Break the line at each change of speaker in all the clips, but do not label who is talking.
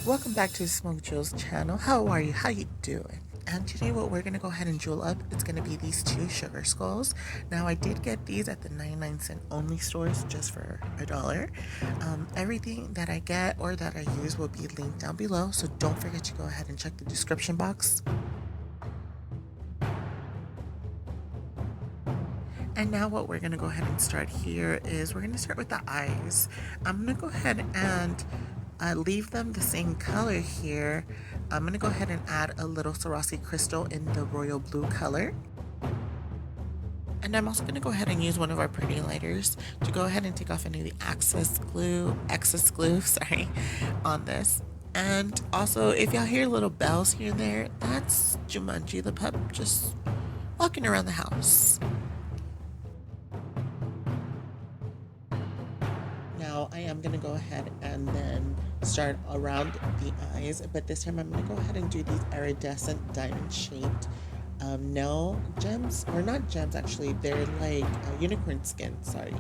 Welcome back to Smoke Jewels channel. How are you? How you doing? And today what we're going to go ahead and jewel up, it's going to be these two sugar skulls. Now I did get these at the 99-cent only stores just for $1. Everything that I get or that I use will be linked down below, so don't forget to go ahead and check the description box. And now what we're going to go ahead and start here is we're going to start with the eyes. I'm going to go ahead and leave them the same color here. I'm going to go ahead and add a little Swarovski crystal in the royal blue color. And I'm also going to go ahead and use one of our pretty lighters to go ahead and take off any of the excess glue, on this. And also, if y'all hear little bells here and there, that's Jumanji the pup just walking around the house. Now I am going to go ahead and then start around the eyes, but this time I'm going to go ahead and do these iridescent diamond shaped nail gems, or not gems actually, they're like unicorn skin, sorry.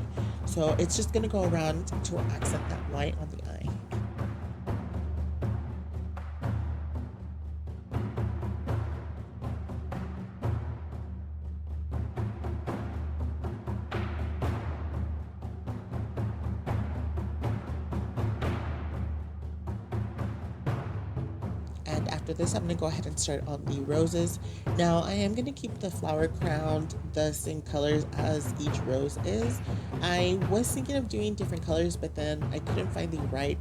So it's just going to go around to accent that white on the eye. And after this, I'm going to go ahead and start on the roses. Now, I am going to keep the flower crown the same colors as each rose is. I was thinking of doing different colors, but then I couldn't find the right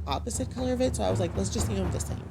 opposite color of it, so I was like, let's just leave them the same.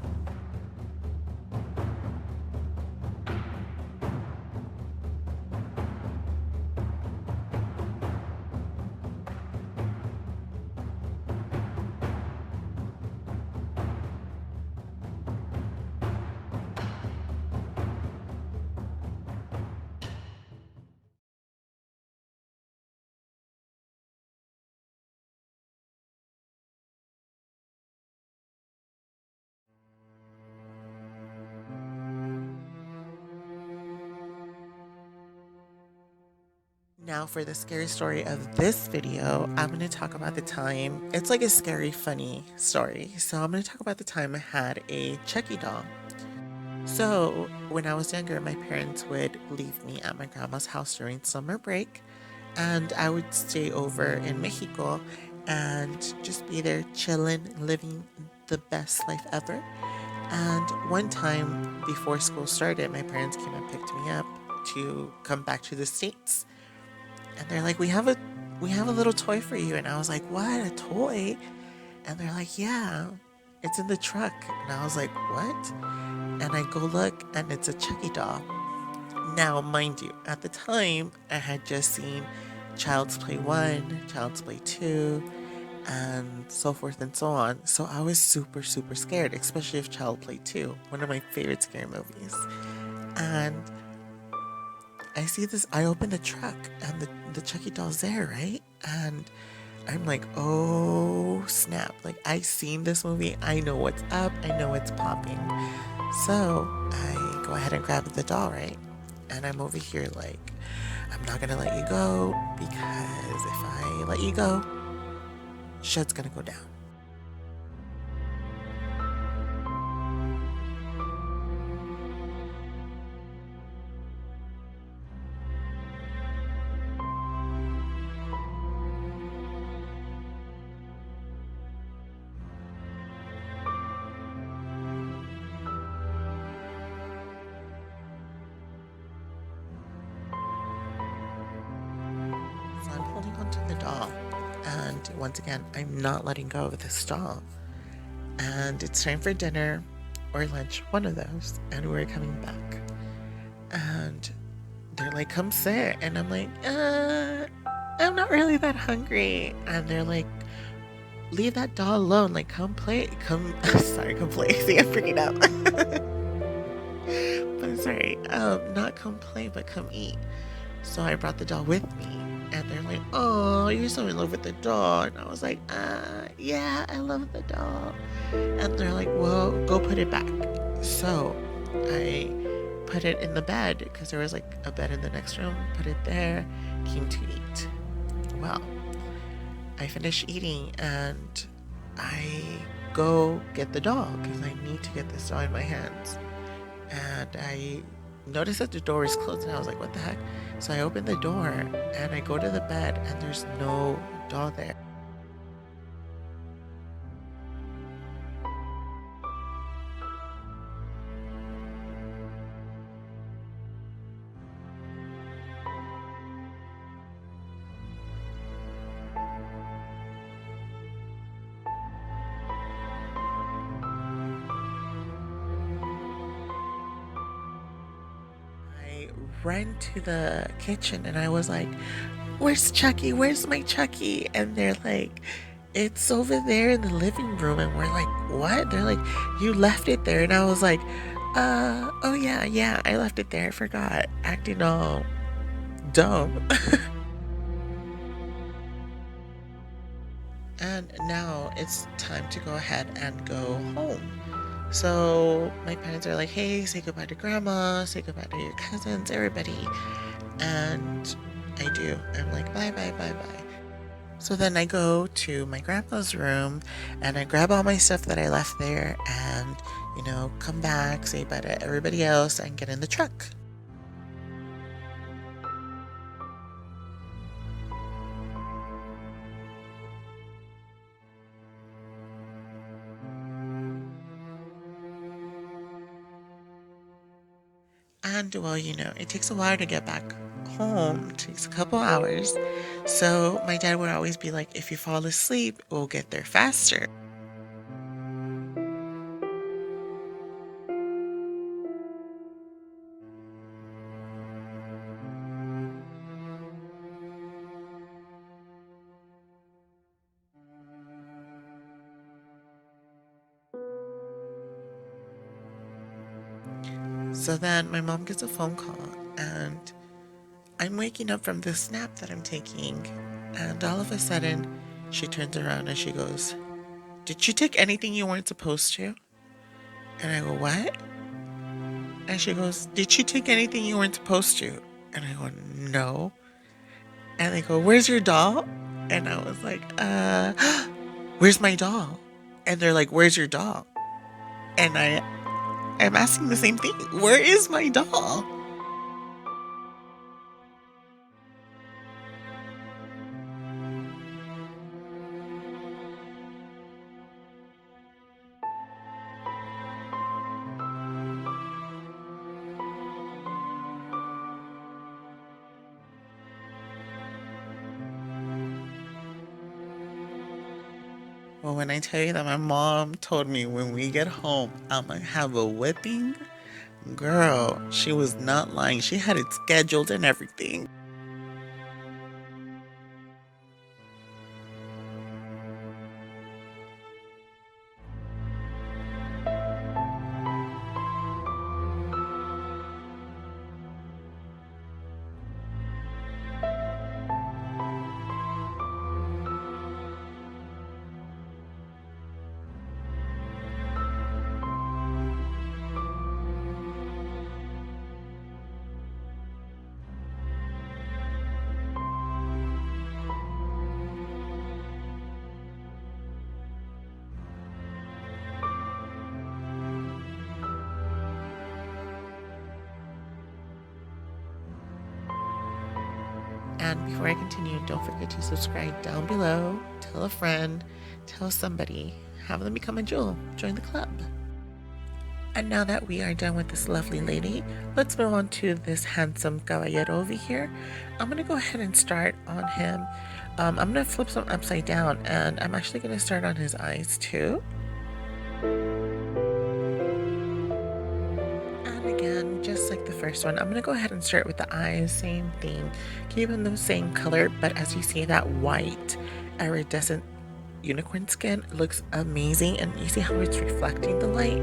Now for the scary story of this video, I'm going to talk about the time, it's like a scary, funny story. So I'm going to talk about the time I had a Chucky doll. So when I was younger, my parents would leave me at my grandma's house during summer break, and I would stay over in Mexico and just be there chilling, living the best life ever. And one time before school started, my parents came and picked me up to come back to the States. And they're like, we have a little toy for you. And I was like, what, a toy? And they're like, yeah, it's in the truck. And I was like, what? And I go look, and it's a Chucky doll. Now, mind you, at the time, I had just seen Child's Play 1, Child's Play 2, and so forth and so on. So I was super, super scared, especially of Child Play 2, one of my favorite scary movies. And I see this, I open the truck, and the Chucky doll's there, right? And I'm like, oh snap. Like, I've seen this movie, I know what's up, I know it's popping. So I go ahead and grab the doll, right? And I'm over here like, I'm not gonna let you go, because if I let you go, shit's gonna go down. So I'm holding onto the doll, and once again, I'm not letting go of this doll. And it's time for dinner or lunch, one of those, and we're coming back. And they're like, come sit. And I'm like, I'm not really that hungry. And they're like, leave that doll alone. Like, come play. Come play. See, I'm freaking out. But sorry, not come play, but come eat. So I brought the doll with me, and they're like, oh, you're so in love with the doll. And I was like, yeah, I love the doll. And they're like, well, go put it back. So I put it in the bed, because there was like a bed in the next room, put it there, came to eat. Well, I finished eating, and I go get the doll because I need to get this doll in my hands. And I noticed that the door is closed and I was like, what the heck? So I open the door and I go to the bed and there's no doll there. I ran to the kitchen and I was like, where's Chucky? Where's my Chucky? And they're like, it's over there in the living room. And we're like, what? They're like, you left it there. And I was like, oh yeah, I left it there. I forgot. Acting all dumb. And now it's time to go ahead and go home. So my parents are like, hey, say goodbye to grandma, say goodbye to your cousins, everybody. And I do. I'm like, bye, bye, bye, bye. So then I go to my grandpa's room and I grab all my stuff that I left there and, come back, say bye to everybody else, and get in the truck. And well, it takes a while to get back home. It takes a couple hours. So my dad would always be like, if you fall asleep, we'll get there faster. So then my mom gets a phone call and I'm waking up from this nap that I'm taking. And all of a sudden, she turns around and she goes, did you take anything you weren't supposed to? And I go, what? And she goes, did you take anything you weren't supposed to? And I go, no. And they go, where's your doll? And I was like, where's my doll? And they're like, where's your doll? And I'm asking the same thing. Where is my doll? Well, when I tell you that my mom told me when we get home, I'm gonna have a whipping, girl, she was not lying. She had it scheduled and everything. And before I continue, don't forget to subscribe down below, tell a friend, tell somebody, have them become a jewel, join the club. And now that we are done with this lovely lady, let's move on to this handsome caballero over here. I'm going to go ahead and start on him. I'm going to flip some upside down, and I'm actually going to start on his eyes too. And again, just like the first one, I'm going to go ahead and start with the eyes, same thing. Keep them the same color, but as you see, that white iridescent unicorn skin looks amazing, and you see how it's reflecting the light.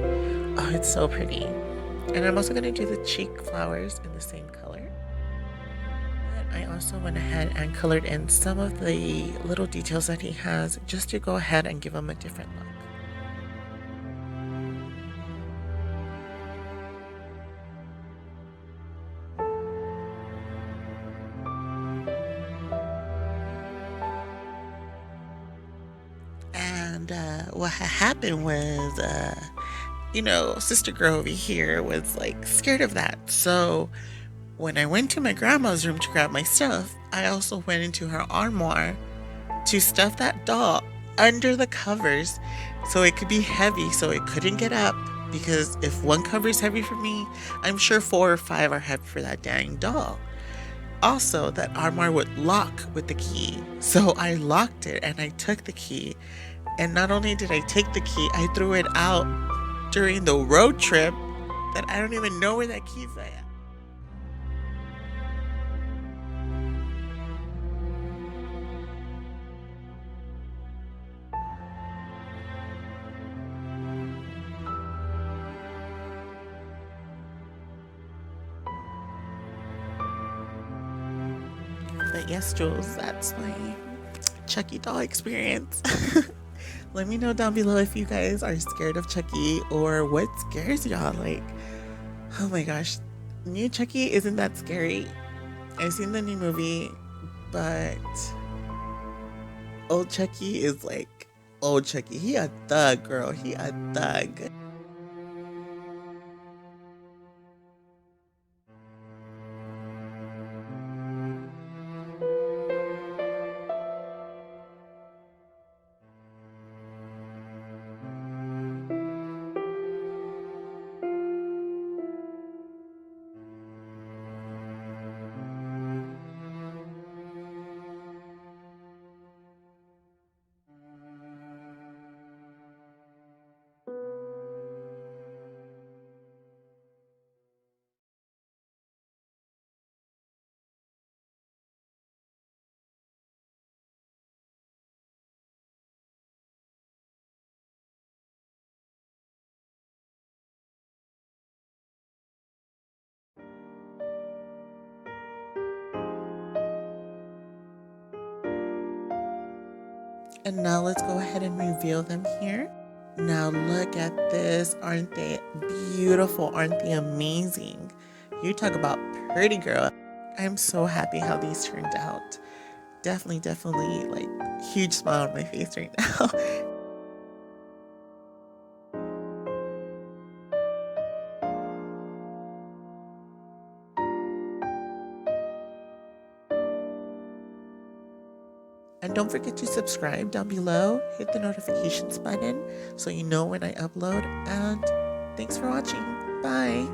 Oh, it's so pretty. And I'm also going to do the cheek flowers in the same color. But I also went ahead and colored in some of the little details that he has just to go ahead and give him a different look. And And what had happened was, Sister Girl over here was like scared of that. So when I went to my grandma's room to grab my stuff, I also went into her armoire to stuff that doll under the covers so it could be heavy so it couldn't get up. Because if one cover is heavy for me, I'm sure 4 or 5 are heavy for that dang doll. Also, that armoire would lock with the key. So I locked it and I took the key. And not only did I take the key, I threw it out during the road trip that I don't even know where that key's at. But yes, Jules, that's my Chucky doll experience. Let me know down below if you guys are scared of Chucky or what scares y'all. Like, oh my gosh, new Chucky isn't that scary. I've seen the new movie, but old Chucky is like old Chucky. He a thug, girl. He a thug. And now let's go ahead and reveal them here. Now look at this. Aren't they beautiful? Aren't they amazing? You talk about pretty girl. I'm so happy how these turned out. Definitely like huge smile on my face right now. And don't forget to subscribe down below. Hit the notifications button so you know when I upload. And thanks for watching. Bye.